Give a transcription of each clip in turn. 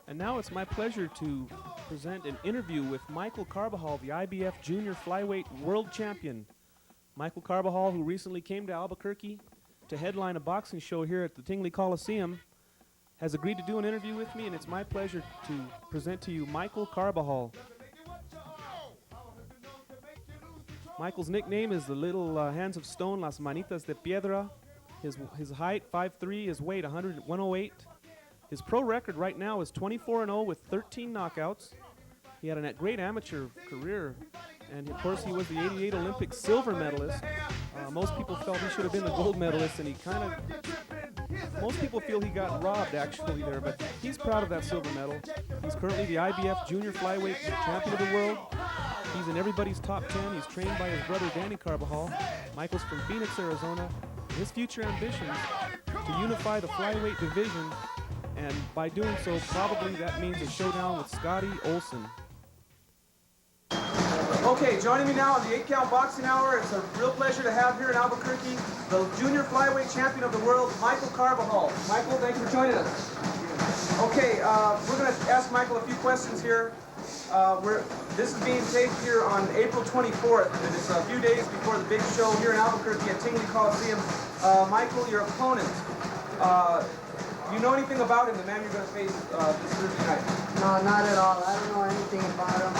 And now it's my pleasure to present an interview with Michael Carbajal, the IBF Junior Flyweight World Champion. Michael Carbajal, who recently came to Albuquerque to headline a boxing show here at the Tingley Coliseum, has agreed to do an interview with me, and it's my pleasure to present to you Michael Carbajal. Michael's nickname is the Little Hands of Stone, Las Manitas de Piedra. His height, 5'3", his weight, 108. His pro record right now is 24-0 with 13 knockouts. He had a great amateur career, and of course he was the '88 Olympic silver medalist. Most people felt he should have been the gold medalist, and most people feel he got robbed actually there, but he's proud of that silver medal. He's currently the IBF Junior Flyweight Champion of the World. He's in everybody's top 10. He's trained by his brother Danny Carbajal. Michael's from Phoenix, Arizona. His future ambitions to unify the flyweight division, and by doing so, probably that means a showdown with Scotty Olsen. Okay, joining me now on the 8-Count Boxing Hour, it's a real pleasure to have here in Albuquerque the Junior Flyweight Champion of the World, Michael Carbajal. Michael, thanks for joining us. Okay, we're going to ask Michael a few questions here. This is being taped here on April 24th, and it's a few days before the big show here in Albuquerque at Tingley Coliseum. Michael, your opponent, do you know anything about him, the man you're going to face this Thursday night? No, not at all. I don't know anything about him.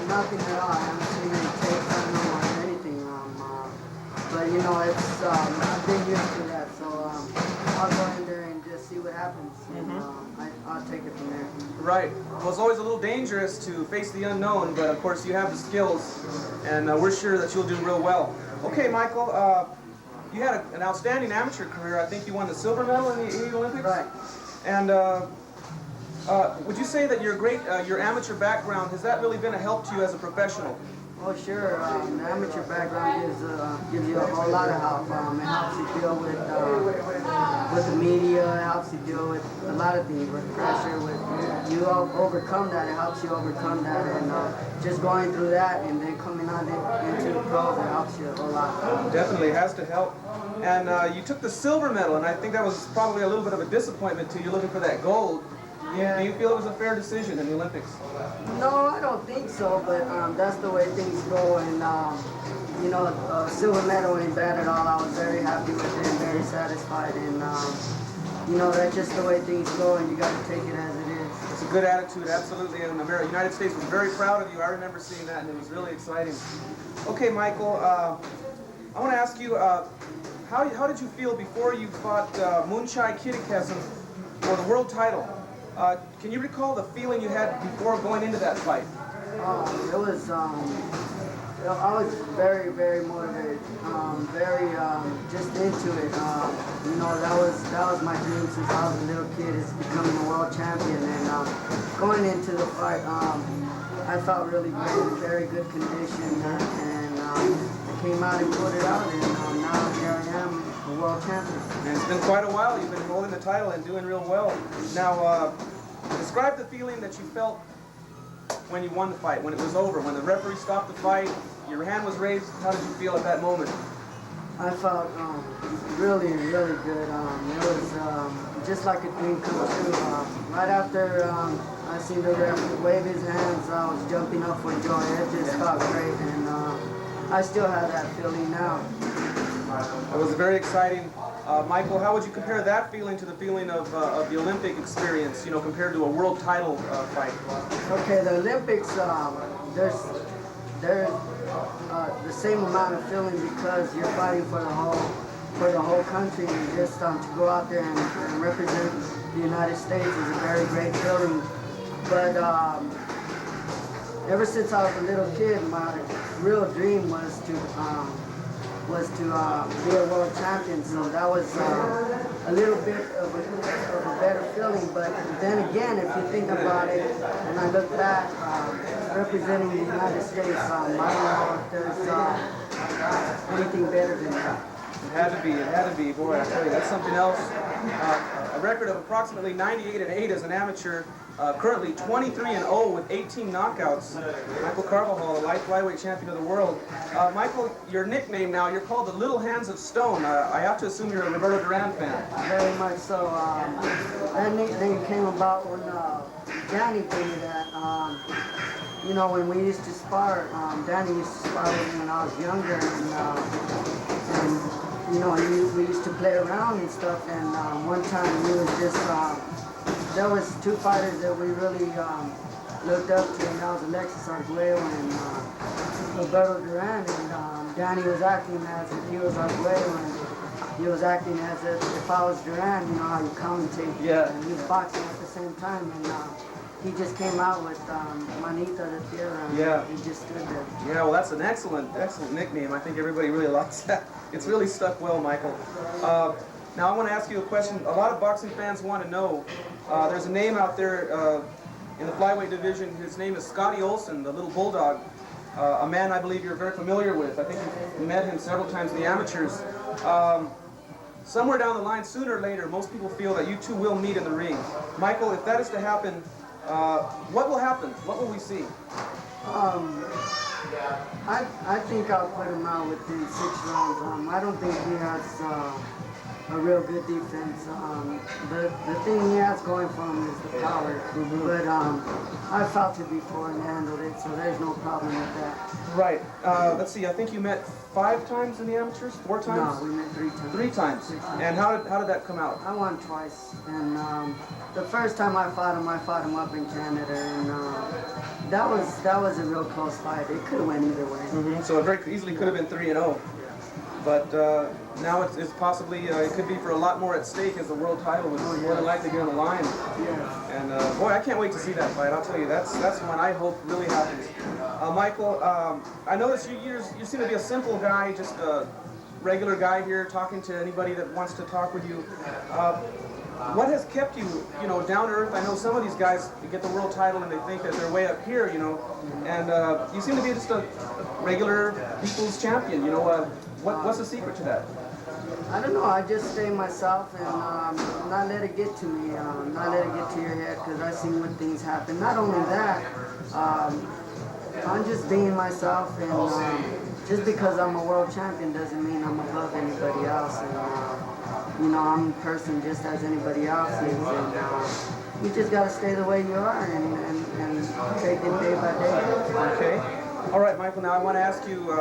Nothing at all. I haven't seen any tapes on him or anything. But you know, it's I've been used to that, so I'll go in there and just see what happens. And, I'll take it from there. Right. Well, it's always a little dangerous to face the unknown, but of course you have the skills, and we're sure that you'll do real well. Okay, Michael, you had an outstanding amateur career. I think you won the silver medal in the '88 Olympics. Right. And would you say that your amateur background, has that really been a help to you as a professional? Oh, sure. The amateur background gives you a whole lot of help. It helps you deal with the media. It helps you deal with a lot of things, with pressure. You overcome that. It helps you overcome that, and just going through that and then coming on into the pros, it helps you a whole lot. Definitely has to help. And you took the silver medal, and I think that was probably a little bit of a disappointment to you, looking for that gold. Yeah. Do you feel it was a fair decision in the Olympics? No, I don't think so, but that's the way things go, and you know, silver medal ain't bad at all. I was very happy with it and very satisfied, and you know, that's just the way things go, and you got to take it as it is. It's a good attitude, absolutely, and the United States was very proud of you. I remember seeing that, and it was really exciting. Okay, Michael, I want to ask you, how did you feel before you fought Moonchai Kittikesum for the world title? Can you recall the feeling you had before going into that fight? It was, I was very, very motivated, very just into it. You know, that was my dream since I was a little kid, is becoming a world champion. And going into the fight, I felt really great, very good condition, and I came out and put it out, and now here I am, the world champion. And it's been quite a while. You've been holding the title and doing real well. Now, describe the feeling that you felt when you won the fight, when it was over, when the referee stopped the fight, your hand was raised. How did you feel at that moment? I felt really, really good. It was just like a dream come true. Right after I seen the referee wave his hands, I was jumping up for joy. It just felt great, and I still have that feeling now. It was very exciting. Michael, how would you compare that feeling to the feeling of the Olympic experience, you know, compared to a world title fight? Okay, the Olympics, there's the same amount of feeling because you're fighting for the whole country, and just to go out there and represent the United States is a very great feeling. But ever since I was a little kid, my real dream was to be a world champion, so that was a little bit of a better feeling. But then again, if you think about it, and I look back, representing the United States, I don't know if there's anything better than that. It had to be. Boy, I tell you, that's something else. A record of approximately 98-8 as an amateur. Currently 23-0 with 18 knockouts. Michael Carbajal, the light flyweight champion of the world. Michael, your nickname now, you're called the Little Hands of Stone. I have to assume you're a Roberto Duran fan. Very much so. That nickname came about when Danny gave me that. You know, when we used to spar, Danny used to spar with me when I was younger, and you know, we used to play around and stuff. And one time he was just, there was two fighters that we really looked up to, and that was Alexis Arguello and Roberto Duran. And Danny was acting as if he was Arguello, and he was acting as if I was Duran. You know how you commentate. Yeah. And he was boxing at the same time, and he just came out with Manita de Tierra. Yeah. He just stood there. Yeah, well, that's an excellent nickname. I think everybody really likes that. It's really stuck well, Michael. Now, I want to ask you a question. A lot of boxing fans want to know. There's a name out there in the flyweight division. His name is Scotty Olsen, the little bulldog. A man I believe you're very familiar with. I think you've met him several times in the amateurs. Somewhere down the line, sooner or later, most people feel that you two will meet in the ring. Michael, if that is to happen, what will happen? What will we see? I think I'll put him out within 6 rounds. I don't think he has a real good defense. The thing he has going for him is the power. But I fought it before and handled it, so there's no problem with that. Right. Let's see. I think you met 5 times in the amateurs? 4 times? No, we met 3 times. 3 times. And how did that come out? I won twice, and the first time I fought him up in Canada, and that was a real close fight. It could have went either way. So it very easily could have been 3-0. But now it's possibly, it could be for a lot more at stake, as the world title would more than likely be on the line. Yeah. And boy, I can't wait to see that fight. I'll tell you, that's one I hope really happens. Michael, I noticed you seem to be a simple guy, just a regular guy here, talking to anybody that wants to talk with you. What has kept you, down to earth? I know some of these guys get the world title and they think that they're way up here, and you seem to be just a regular people's champion. What's the secret to that? I don't know. I just stay myself and not let it get to me, not let it get to your head, because I've seen when things happen. Not only that, I'm just being myself, and just because I'm a world champion doesn't mean I'm above anybody else. And I'm a person just as anybody else is, and you just got to stay the way you are and take it day by day. Okay. All right, Michael. Now I want to ask you.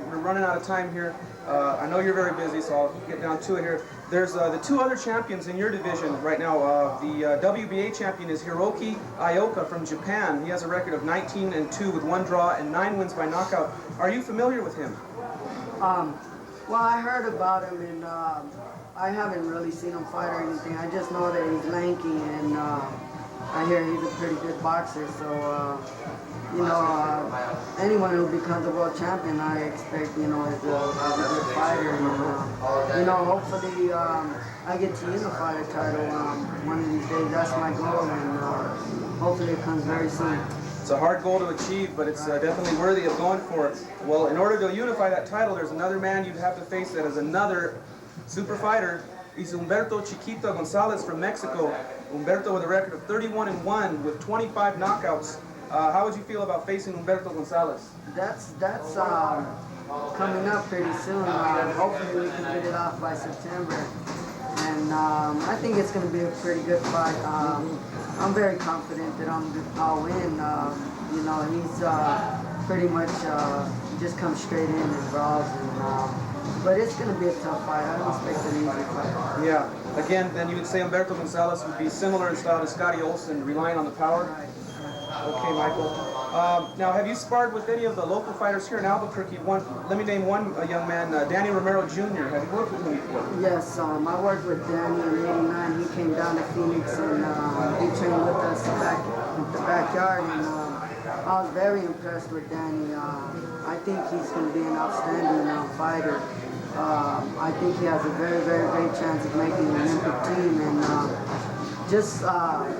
We're running out of time here. I know you're very busy, so I'll get down to it here. There's the 2 other champions in your division right now. The WBA champion is Hiroki Ioka from Japan. He has a record of 19-2 with 1 draw and 9 wins by knockout. Are you familiar with him? Well, I heard about him, and I haven't really seen him fight or anything. I just know that he's lanky, and I hear he's a pretty good boxer. So, anyone who becomes a world champion, I expect, is a good fighter. And, hopefully I get to unify the title one of these days. That's my goal, and hopefully it comes very soon. It's a hard goal to achieve, but it's definitely worthy of going for it. Well, in order to unify that title, there's another man you'd have to face that is another super fighter. He's Humberto Chiquito Gonzalez from Mexico. Humberto with a record of 31-1 with 25 knockouts. How would you feel about facing Humberto Gonzalez? That's coming up pretty soon. Hopefully we can get it off by September. And I think it's going to be a pretty good fight. I'm very confident that I'll win. He's pretty much just comes straight in and brawls. But it's going to be a tough fight. I don't expect an easy fight. Yeah. Again, then you would say Humberto Gonzalez would be similar in style to Scotty Olsen, relying on the power? Okay, Michael. Now, have you sparred with any of the local fighters here in Albuquerque? Let me name one young man, Danny Romero Jr. Have you worked with him before? Yes, I worked with Danny in '89. He came down to Phoenix and he trained with us back in the backyard. And I was very impressed with Danny. I think he's going to be an outstanding fighter. I think he has a very, very great chance of making the Olympic team. And just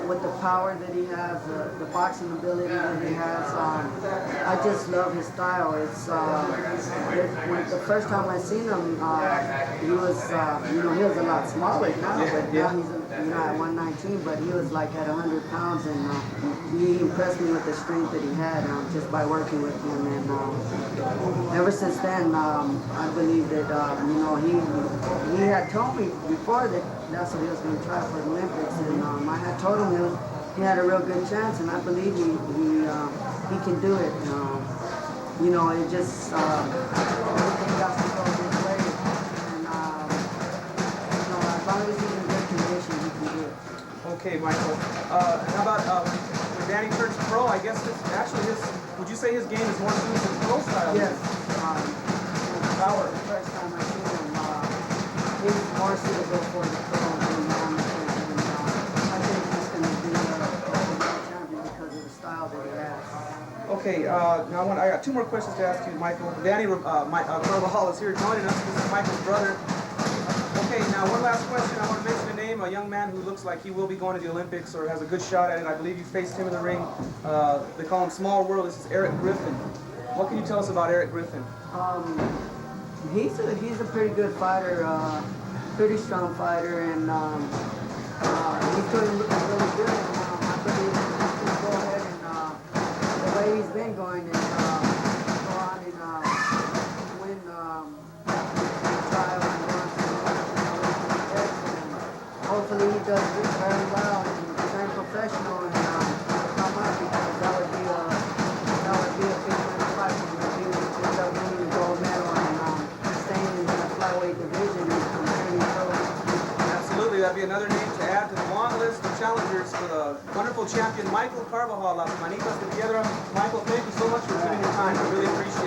with the power that he has, the boxing ability that he has, I just love his style. When the first time I seen him, he was, he was a lot smaller now, but now he's at 119, but he was like at 100 pounds, and he impressed me with the strength that he had just by working with him. And ever since then, I believe that he had told me before that that's what he was going to try for the Olympics, and I had told him he had a real good chance, and I believe he can do it. It just everything got to go his way, and as long as he's in good condition, he can do it. Okay, Michael. How about when Danny turns pro? I guess would you say his game is more suited to the pro style? Yes. The first time I seen him, he's more suitable for the pro than the amateur, and I think he's going to be a world champion because of the style that he has. Okay, now I got two more questions to ask you, Michael. Danny Carbajal is here joining us. This is Michael's brother. Okay, now one last question. I want to mention a name, a young man who looks like he will be going to the Olympics or has a good shot at it. I believe you faced him in the ring. They call him Small World. This is Eric Griffin. What can you tell us about Eric Griffin? He's a pretty good fighter, pretty strong fighter, and he's doing really good. And I believe he's going to go ahead and the way he's been going and go on and win trials and go on to the Olympics. And hopefully he does very well and turn professional and come up, because that would be a big fight for him. He would end up winning the gold medal and staying in the flyweight division and competing pro. Absolutely, that'd be another name to add to the long list of challengers for the wonderful champion Michael Carbajal, Las Manitas de Piedra. Michael, thank you so much for giving your time. I really appreciate it.